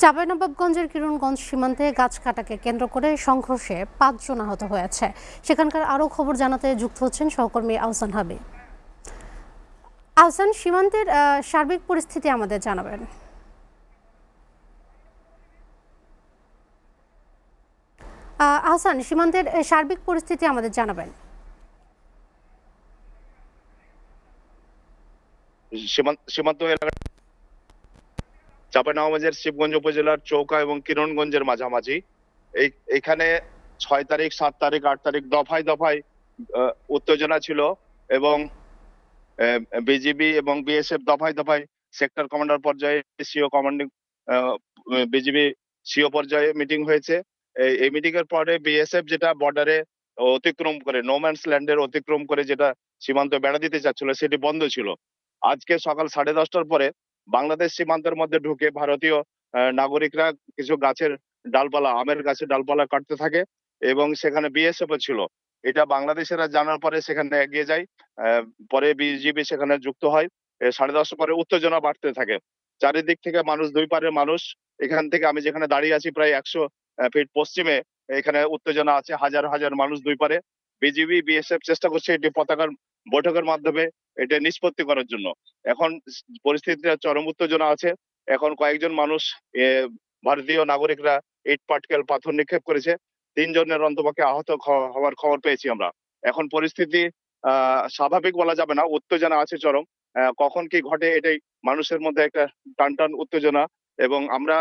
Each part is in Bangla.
চাঁপাইনবাবগঞ্জের কিরণগঞ্জ সীমান্তে গাছ কাটাকে কেন্দ্র করে সংঘর্ষে ৫ জন আহত হয়েছে। সেখানকার আরও খবর জানাতে যুক্ত হচ্ছেন সহকর্মী আহসান হাবিব। আহসান, সীমান্তের সার্বিক পরিস্থিতি আমাদের জানাবেন। আহসান, সীমান্তের সার্বিক পরিস্থিতি আমাদের জানাবেন। সীমান্ত এলাকা চাঁপাইনবাবগঞ্জের শিবগঞ্জ উপজেলার চৌকা এবং কিরণগঞ্জের মাঝামাঝি। এইখানে ৬ তারিখ, ৭ তারিখ, ৮ তারিখ দফায় দফায় উত্তেজনা ছিল এবং বিজিবি এবং বিএসএফ দফায় দফায় সেক্টর কমান্ডার পর্যায়ে সিও কমান্ডিং বিজিবি সিও পর্যায়ে মিটিং হয়েছে। এই মিটিং এর পরে বিএসএফ যেটা বর্ডারে অতিক্রম করে নোম্যান্স ল্যান্ডের অতিক্রম করে যেটা সীমান্ত বেড়া দিতে চাচ্ছিল সেটি বন্ধ ছিল। আজকে সকাল 10:30টার পরে বাংলাদেশ সীমান্তের মধ্যে ঢুকে ভারতীয় নাগরিকরা কিছু গাছের ডালপালা, আমের গাছের ডালপালা কাটতে থাকে এবং সেখানে বিএসএফ ছিল। এটা বাংলাদেশেরা জানার পরে সেখানে এগিয়ে যায়। পরে বিজিবি সেখানে যুক্ত হয়। 10:30 পরে উত্তেজনা বাড়তে থাকে। চারিদিক থেকে মানুষ, দুই পারের মানুষ। এখান থেকে আমি যেখানে দাঁড়িয়ে আছি প্রায় 100 ফিট পশ্চিমে এখানে উত্তেজনা আছে। হাজার হাজার মানুষ দুই পারে। বিজিবি বিএসএফ চেষ্টা করছে এটি পতাকার বৈঠকের মাধ্যমে এটা নিষ্পত্তি করার জন্য। এখন পরিস্থিতিটা চরম উত্তেজনা আছে। এখন কয়েকজন মানুষ ভারতীয় নাগরিকরা ইট পাটকেল পাথর নিক্ষেপ করেছে। ৩ জনের অন্তপক্ষে আহত হওয়ার খবর পেয়েছি আমরা। এখন পরিস্থিতি স্বাভাবিক বলা যাবে না, উত্তেজনা আছে চরম। কখন কি ঘটে এটাই মানুষের মধ্যে একটা টান টান উত্তেজনা। এবং আমরা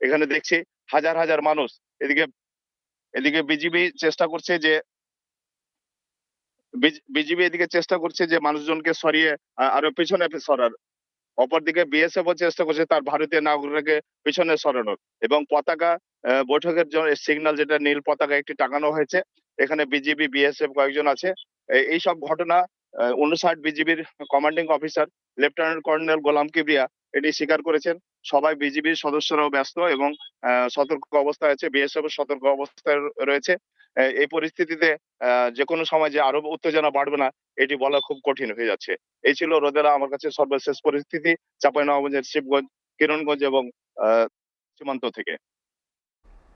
এখানে দেখছি হাজার হাজার মানুষ। এদিকে এদিকে বিজিবি এদিকে চেষ্টা করছে যে মানুষজনকে সরিয়ে আরো পেছনে সরার। অপরদিকে বিএসএফ ও চেষ্টা করছে তার ভারতীয় নাগরিককে পিছনে সরানোর এবং পতাকা বৈঠকের জন্য সিগন্যাল যেটা নীল পতাকা একটি টাঙানো হয়েছে। এখানে বিজিবি বিএসএফ কয়েকজন আছে। এইসব ঘটনা 59 বিজিবির কমান্ডিং অফিসার লেফটেন্যান্ট কর্নেল গোলাম কিবরিয়া এটি স্বীকার করেছেন। সবাই বিজিবির সদস্যরাও ব্যস্ত এবং সতর্ক অবস্থায় আছে, বিএসএফ সতর্ক অবস্থায় রয়েছে। এই পরিস্থিতিতে যে কোনো সময় যে আরো উত্তেজনা বাড়বে না এটি বলা খুব কঠিন হয়ে যাচ্ছে। এই ছিল রোদেলা আমার কাছে সর্বশেষ পরিস্থিতি চাঁপাইনবাবগঞ্জের শিবগঞ্জ, কিরণগঞ্জ এবং সীমান্ত থেকে।